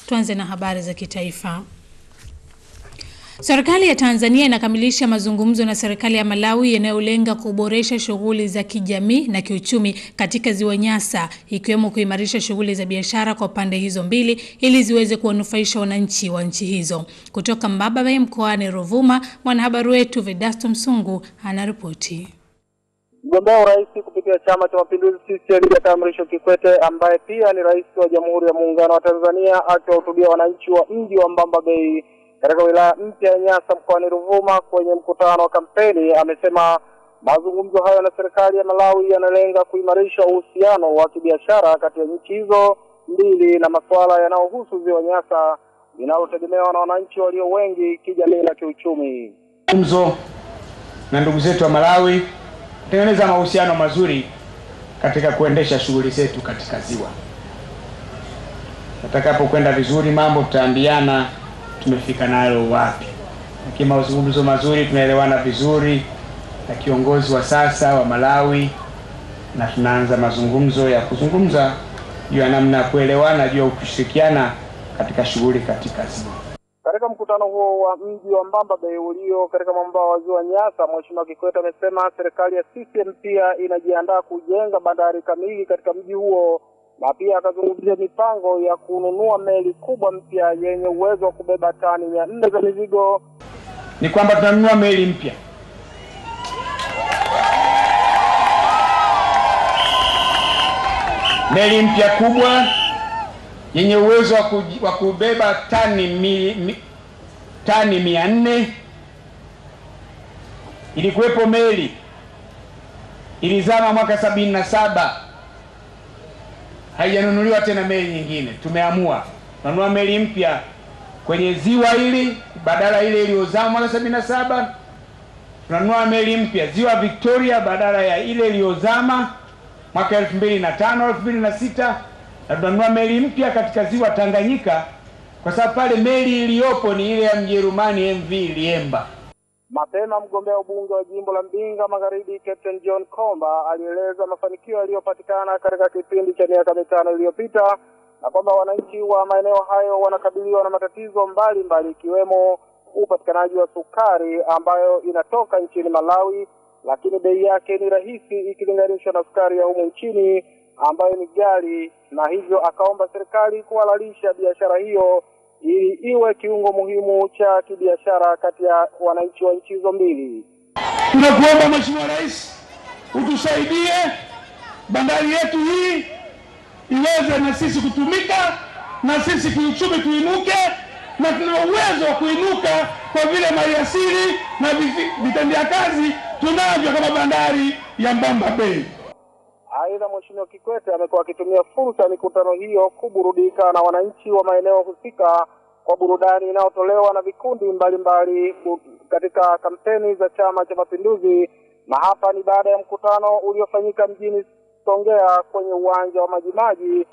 Tuanze na habari za kitaifa. Serikali ya Tanzania inakamilisha mazungumzo na serikali ya Malawi yanayolenga kuboresha shughuli za kijamii na kiuchumi katika Ziwa Nyasa, ikiwemo kuimarisha shughuli za biashara kwa pande hizo mbili ili ziweze kuwanufaisha wananchi wa nchi hizo. Kutoka Mbabawe mkoani Ruvuma, mwanahabari wetu Vedasto Msungu anaripoti. Mgombea urais kupitia Chama cha Mapinduzi CCM Jakaya Mrisho Kikwete, ambaye pia ni rais wa Jamhuri ya Muungano wa Tanzania, akiwahutubia wananchi wa mji wa Mbamba Bay katika wilaya mpya ya Nyasa mkoani Ruvuma kwenye mkutano wa kampeni, amesema mazungumzo hayo na serikali ya Malawi yanalenga kuimarisha uhusiano wa kibiashara kati ya nchi hizo mbili na masuala yanayohusu Ziwa Nyasa linalotegemewa na wananchi walio wengi kijamii na kiuchumi. Mazungumzo na ndugu zetu wa Malawi kutengeneza mahusiano mazuri katika kuendesha shughuli zetu katika ziwa. Tutakapokwenda vizuri mambo tutaambiana tumefika nayo wapi. Lakini mazungumzo mazuri, tunaelewana vizuri na kiongozi wa sasa wa Malawi, na tunaanza mazungumzo ya kuzungumza juu ya namna ya kuelewana juu ya kushirikiana katika shughuli katika ziwa. Katika mkutano huo wa mji wa Mbamba Bay ulio katika mwambao wa Ziwa Nyasa, Mheshimiwa Kikwete amesema serikali ya CCM pia inajiandaa kujenga bandari kamili katika mji huo, na pia akazungumzia mipango ya kununua meli kubwa mpya yenye uwezo wa kubeba tani 400 za mizigo. Ni kwamba tunanunua meli mpya. Meli mpya kubwa yenye uwezo wa kubeba tani 400. Ilikuwepo meli ilizama mwaka 77. Haijanunuliwa tena meli nyingine. Tumeamua kununua meli mpya kwenye ziwa hili badala ile iliyozama mwaka 77. Tunanunua meli mpya Ziwa Victoria badala ya ile iliyozama mwaka 2005 2006. Na tunanunua meli mpya katika Ziwa Tanganyika kwa sababu pale meli iliyopo ni ile ya Mjerumani MV Liemba. Mapema mgombea ubunge wa jimbo la Mbinga Magharibi Captain John Komba alieleza mafanikio yaliyopatikana katika kipindi cha miaka 5 iliyopita, na kwamba wananchi wa maeneo hayo wanakabiliwa na matatizo mbalimbali ikiwemo upatikanaji wa sukari ambayo inatoka nchini Malawi, lakini bei yake ni rahisi ikilinganishwa na sukari ya humu nchini ambayo ni ghali, na hivyo akaomba serikali kuhalalisha biashara hiyo ili iwe kiungo muhimu cha kibiashara kati ya wananchi wa nchi hizo mbili. Tunakuomba Mheshimiwa Rais utusaidie bandari yetu hii iweze na sisi kutumika, na sisi kiuchumi tuinuke, na tuna uwezo wa kuinuka kwa vile maliasili na vitendea kazi tunavyo kama bandari ya Mbamba Bay. Aidha, Mheshimiwa Kikwete amekuwa akitumia fursa ya mikutano hiyo kuburudika na wananchi wa maeneo husika kwa burudani inayotolewa na vikundi mbalimbali katika kampeni za Chama cha Mapinduzi, na hapa ni baada ya mkutano uliofanyika mjini Songea kwenye uwanja wa Majimaji.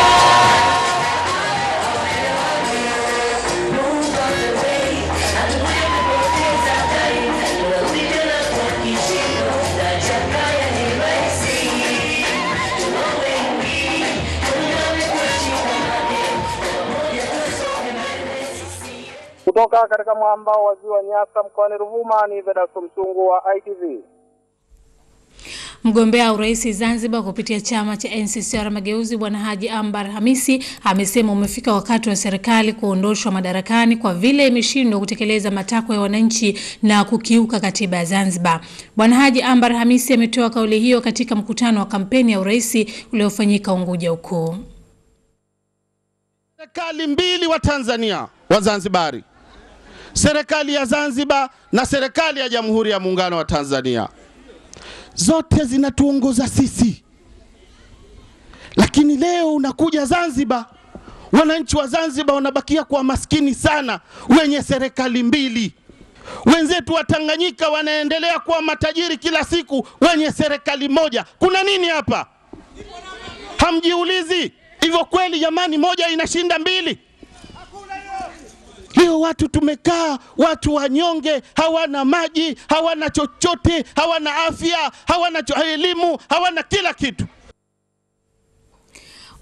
Kutoka katika mwambao wa Ziwa Nyasa mkoani Ruvuma, ni Vedasto Msungu wa ITV. Mgombea urais Zanzibar kupitia chama cha NCCR Mageuzi Bwana Haji Ambar Hamisi amesema umefika wakati wa serikali kuondoshwa madarakani kwa vile imeshindwa kutekeleza matakwa ya wananchi na kukiuka katiba ya Zanzibar. Bwana Haji Ambar Hamisi ametoa kauli hiyo katika mkutano wa kampeni ya urais uliofanyika Unguja Ukuu. Serikali mbili wa Tanzania wa Zanzibari, serikali ya Zanzibar na serikali ya Jamhuri ya Muungano wa Tanzania, zote zinatuongoza sisi. Lakini leo unakuja Zanzibar, wananchi wa Zanzibar wanabakia kwa maskini sana wenye serikali mbili. Wenzetu wa Tanganyika wanaendelea kuwa matajiri kila siku wenye serikali moja. Kuna nini hapa? Hamjiulizi hivyo kweli jamani, moja inashinda mbili? Leo watu tumekaa, watu wanyonge, hawana maji, hawana chochote, hawana afya, hawana elimu, hawana kila kitu.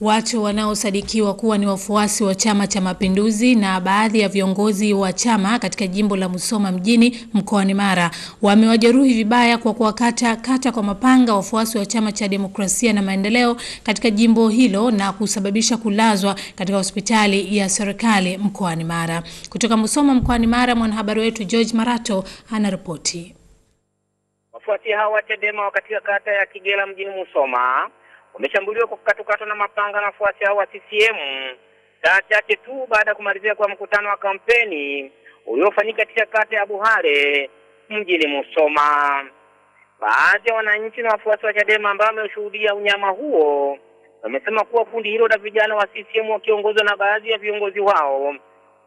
Watu wanaosadikiwa kuwa ni wafuasi wa Chama cha Mapinduzi na baadhi ya viongozi wa chama katika jimbo la Musoma mjini mkoani Mara wamewajeruhi vibaya kwa kuwakata kwa mapanga wafuasi wa Chama cha Demokrasia na Maendeleo katika jimbo hilo na kusababisha kulazwa katika hospitali ya serikali mkoani Mara. Kutoka Musoma mkoani Mara, mwanahabari wetu George Marato anaripoti. Wafuasi hao wa Chadema katika kata ya Kigela mjini Musoma wameshambuliwa kwa kukatwa na mapanga na wafuasi hao wa CCM saa chache tu baada ya kumalizika kwa mkutano wa kampeni uliofanyika katika kata ya Buhare mjini Musoma. Baadhi ya wananchi na wafuasi wa Chadema ambao wameshuhudia unyama huo wamesema kuwa kundi hilo la vijana wa CCM wakiongozwa na baadhi ya viongozi wao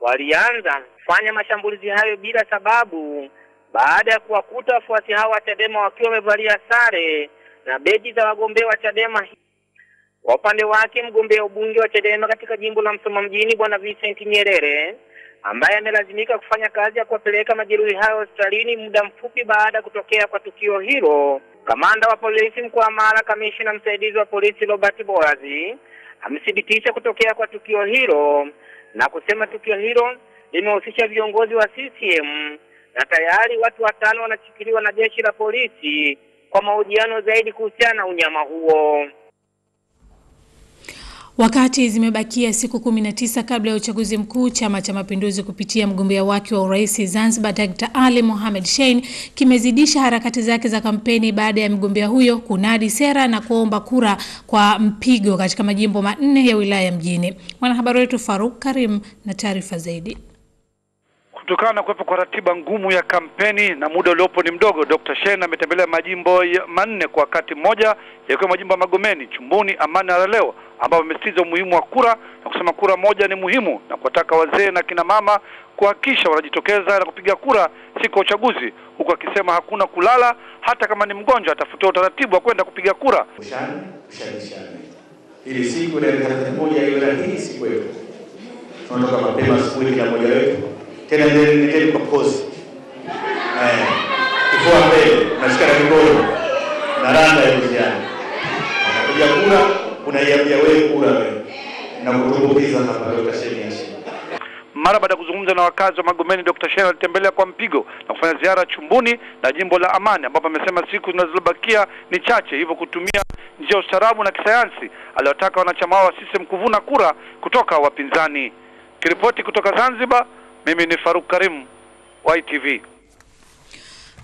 walianza kufanya mashambulizi hayo bila sababu baada ya kuwakuta wafuasi hao wa Chadema wakiwa wamevalia sare na beji za wagombea wa Chadema. Kwa upande wake, mgombea ubunge wa Chadema katika jimbo la Musoma mjini Bwana Vincent Nyerere, ambaye amelazimika kufanya kazi ya kuwapeleka majeruhi hao hospitalini muda mfupi baada ya kutokea kwa tukio hilo, kamanda wa polisi mkoa wa Mara, kamishna msaidizi wa polisi Robert Boazi, amethibitisha kutokea kwa tukio hilo na kusema tukio hilo limehusisha viongozi wa CCM na tayari watu 5 wanashikiliwa na jeshi la polisi kwa mahojiano zaidi kuhusiana na unyama huo. Wakati zimebakia siku 19 kabla ya uchaguzi mkuu, Chama cha Mapinduzi kupitia mgombea wake wa urais Zanzibar Dr. Ali Mohamed Shein kimezidisha harakati zake za kampeni baada ya mgombea huyo kunadi sera na kuomba kura kwa mpigo katika majimbo 4 ya wilaya mjini. Mwanahabari wetu Faruk Karim na taarifa zaidi. Kutokana na kuwepo kwa ratiba ngumu ya kampeni na muda uliopo ni mdogo, Dr. Shein ametembelea majimbo 4 kwa wakati mmoja, yakiwa majimbo ya Magomeni, Chumbuni, Amani na Leo, ambao wamesisitiza umuhimu wa kura na kusema kura moja ni muhimu na kuwataka wazee na kina mama kuhakikisha wanajitokeza na kupiga kura siku ya uchaguzi, huku akisema hakuna kulala, hata kama ni mgonjwa atafutia utaratibu wa kwenda kupiga kura. Ili siku ya 31 iwe rahisi kwetu. Tunatoka mapema asubuhi kila mmoja wetu. Tena ndio kwa pose. Kifua mbele, nashika mikono. Na randa ya vijana. Unapiga kura, unaiambia wewe kura wewe. Na kutumbukiza hapa Dr. Shein. Mara baada ya kuzungumza na wakazi wa Magomeni, Dr. Shein alitembelea kwa mpigo na kufanya ziara Chumbuni na jimbo la Amani, ambapo amesema siku zinazobakia ni chache, hivyo kutumia njia ustaarabu na kisayansi. Aliwataka wanachama wa CCM kuvuna kura kutoka wapinzani. Kiripoti kutoka Zanzibar, mimi ni Faruk Karim, YTV.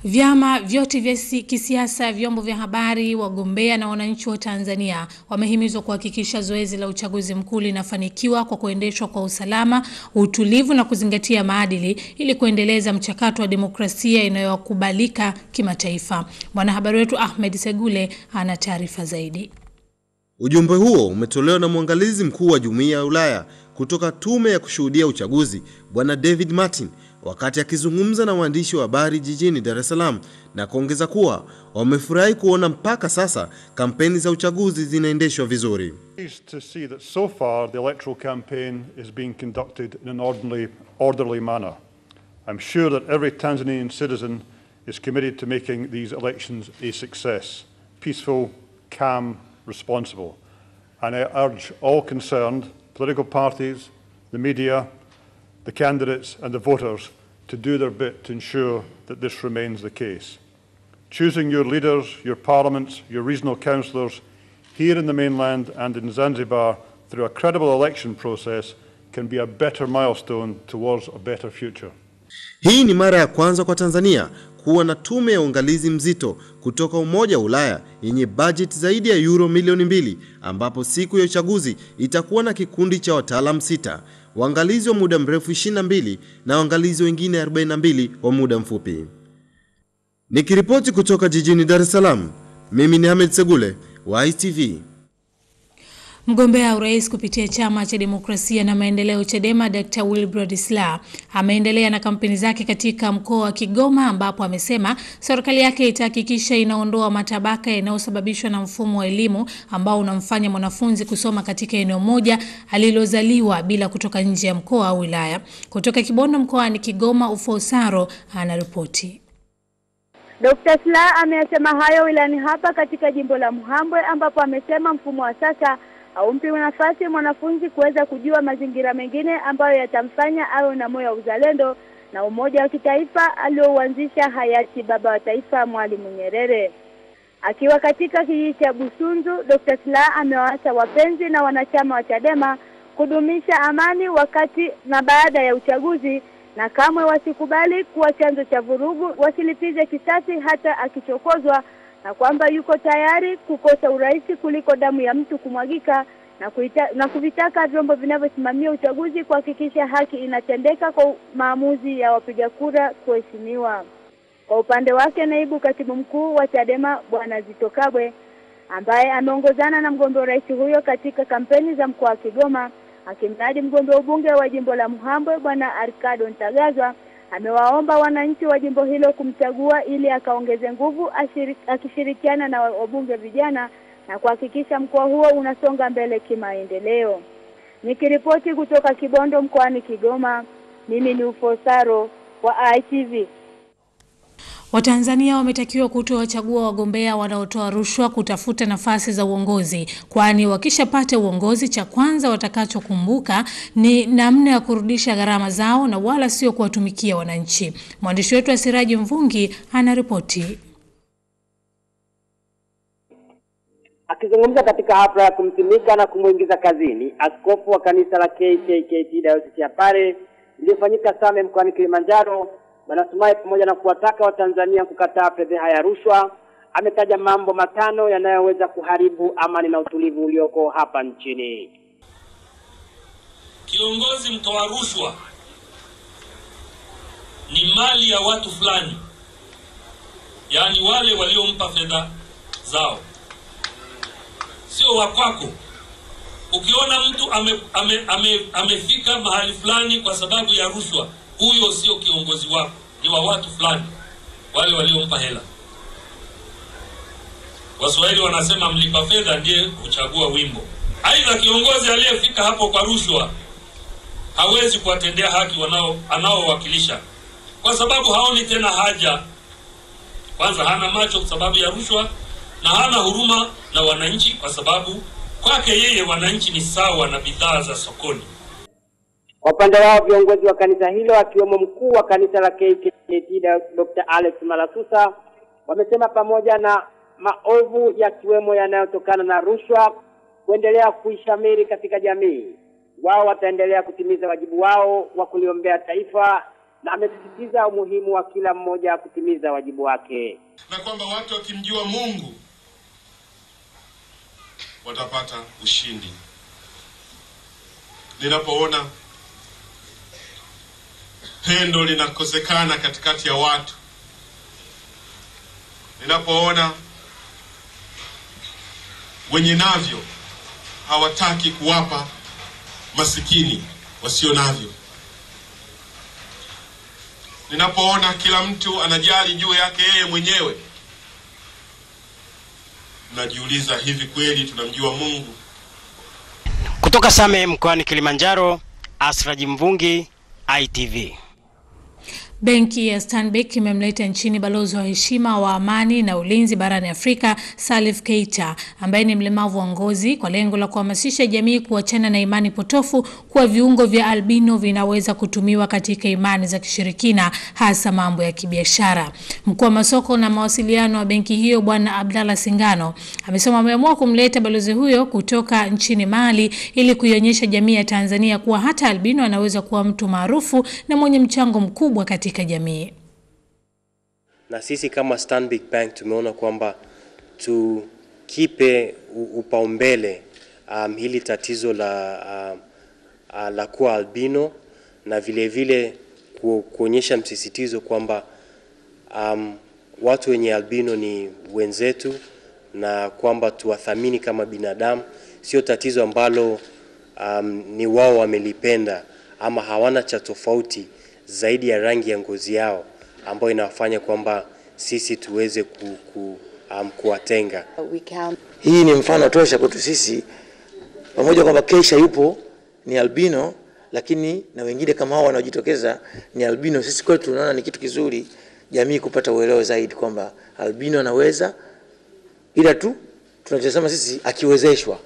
Vyama vyote vya kisiasa, vyombo vya habari, wagombea na wananchi wa Tanzania wamehimizwa kuhakikisha zoezi la uchaguzi mkuu linafanikiwa kwa kuendeshwa kwa usalama, utulivu na kuzingatia maadili ili kuendeleza mchakato wa demokrasia inayokubalika kimataifa. Mwanahabari wetu Ahmed Segule ana taarifa zaidi. Ujumbe huo umetolewa na mwangalizi mkuu wa Jumuiya ya Ulaya kutoka tume ya kushuhudia uchaguzi, Bwana David Martin, wakati akizungumza na waandishi wa habari jijini Dar es Salaam, na kuongeza kuwa wamefurahi kuona mpaka sasa kampeni za uchaguzi zinaendeshwa vizuri. To see that so far the electoral campaign is being conducted in an orderly manner. I'm sure that every Tanzanian citizen is committed to making these elections a success, peaceful, calm, responsible. And I urge all concerned, political parties, the media, the candidates and the voters to do their bit to ensure that this remains the case. Choosing your leaders, your parliaments, your regional councillors here in the mainland and in Zanzibar through a credible election process can be a better milestone towards a better future. Hii ni mara ya kwanza kwa Tanzania kuwa na tume ya uangalizi mzito kutoka Umoja wa Ulaya yenye budget zaidi ya euro milioni 2, ambapo siku ya uchaguzi itakuwa na kikundi cha wataalamu 6, waangalizi wa muda mrefu 22 na waangalizi wengine 42 wa muda mfupi. Nikiripoti kutoka jijini Dar es Salaam, mimi ni Ahmed Segule, YTV. Mgombea urais kupitia Chama cha Demokrasia na Maendeleo Chadema Dr. Wilbrod Slaa ameendelea na kampeni zake katika mkoa wa Kigoma, ambapo amesema serikali yake itahakikisha inaondoa matabaka yanayosababishwa na mfumo wa elimu ambao unamfanya mwanafunzi kusoma katika eneo moja alilozaliwa bila kutoka nje ya mkoa au wilaya. Kutoka Kibondo mkoani Kigoma, Ufosaro anaripoti. Dr. Slaa amesema hayo wilayani hapa katika jimbo la Muhambwe, ambapo amesema mfumo wa sasa haumpi nafasi mwanafunzi kuweza kujua mazingira mengine ambayo yatamfanya awe na moyo wa uzalendo na umoja wa kitaifa aliouanzisha hayati baba wa taifa Mwalimu Nyerere. Akiwa katika kijiji cha Busunzu, Dr. Slaa amewaasa wapenzi na wanachama wa Chadema kudumisha amani wakati na baada ya uchaguzi na kamwe wasikubali kuwa chanzo cha vurugu, wasilipize kisasi hata akichokozwa, na kwamba yuko tayari kukosa urais kuliko damu ya mtu kumwagika na kuvitaka vyombo vinavyosimamia uchaguzi kuhakikisha haki inatendeka kwa maamuzi ya wapiga kura kuheshimiwa. Kwa upande wake, naibu katibu mkuu wa Chadema Bwana Zitto Kabwe, ambaye ameongozana na mgombea rais huyo katika kampeni za mkoa wa Kigoma, akimnadi mgombea ubunge wa jimbo la Muhambwe Bwana Arcado Ntagazwa, amewaomba wananchi wa jimbo hilo kumchagua ili akaongeze nguvu akishirikiana na wabunge vijana na kuhakikisha mkoa huo unasonga mbele kimaendeleo. Nikiripoti kutoka Kibondo mkoani Kigoma, mimi ni Ufosaro wa ITV. Watanzania wametakiwa kutowachagua wagombea wanaotoa rushwa kutafuta nafasi za uongozi, kwani wakishapata uongozi cha kwanza watakachokumbuka ni namna ya kurudisha gharama zao na wala sio kuwatumikia wananchi. Mwandishi wetu Asiraji Mvungi anaripoti. Akizungumza katika hafla ya kumsimika na kumuingiza kazini askofu wa kanisa la KKKT Dayosisi ya Pare iliyofanyika Same mkoani Kilimanjaro, Bwana Sumaye, pamoja na kuwataka Watanzania kukataa fedheha ya rushwa, ametaja mambo 5 yanayoweza kuharibu amani na utulivu ulioko hapa nchini. Kiongozi mtoa rushwa ni mali ya watu fulani, yani wale waliompa fedha zao, sio wa kwako. Ukiona mtu amefika mahali fulani kwa sababu ya rushwa, huyo sio kiongozi wako, ni wa watu fulani, wale waliompa hela. Waswahili wanasema mlipa fedha ndiye kuchagua wimbo. Aidha, kiongozi aliyefika hapo kwa rushwa hawezi kuwatendea haki anaowakilisha, kwa sababu haoni tena haja. Kwanza hana macho kwa sababu ya rushwa, na hana huruma na wananchi kwa sababu kwake yeye wananchi ni sawa na bidhaa za sokoni. Kwa upande wao, viongozi wa kanisa hilo akiwemo mkuu wa kanisa la KKKT Dr. Alex Malasusa wamesema pamoja na maovu yakiwemo yanayotokana na rushwa kuendelea kuishamiri katika jamii, wao wataendelea kutimiza wajibu wao wa kuliombea taifa, na amesisitiza umuhimu wa kila mmoja kutimiza wajibu wake, na kwamba watu wakimjua Mungu watapata ushindi. Ninapoona pendo linakosekana katikati ya watu, ninapoona wenye navyo hawataki kuwapa masikini wasio navyo, ninapoona kila mtu anajali juu yake yeye mwenyewe, najiuliza, hivi kweli tunamjua Mungu? Kutoka Same mkoani Kilimanjaro, Asiraji Mvungi, ITV. Benki ya Stanbic imemleta nchini balozi wa heshima wa amani na ulinzi barani Afrika Salif Keita, ambaye ni mlemavu wa ngozi, kwa lengo la kuhamasisha jamii kuachana na imani potofu kuwa viungo vya albino vinaweza kutumiwa katika imani za kishirikina, hasa mambo ya kibiashara. Mkuu wa masoko na mawasiliano wa benki hiyo Bwana Abdalla Singano amesema ameamua kumleta balozi huyo kutoka nchini Mali ili kuionyesha jamii ya Tanzania kuwa hata albino anaweza kuwa mtu maarufu na mwenye mchango mkubwa katika jamii. Na sisi kama Stanbic Bank tumeona kwamba tukipe upaumbele hili tatizo la kuwa albino, na vile vile kuonyesha msisitizo kwamba watu wenye albino ni wenzetu, na kwamba tuwathamini kama binadamu, sio tatizo ambalo ni wao wamelipenda ama hawana cha tofauti zaidi ya rangi ya ngozi yao ambayo inafanya kwamba sisi tuweze kuwatenga. Hii ni mfano tosha kwetu sisi, pamoja kwamba Keisha yupo ni albino, lakini na wengine kama hao wanaojitokeza ni albino. Sisi kwetu tunaona ni kitu kizuri jamii kupata uelewa zaidi kwamba albino anaweza, ila tu tunachosema sisi akiwezeshwa.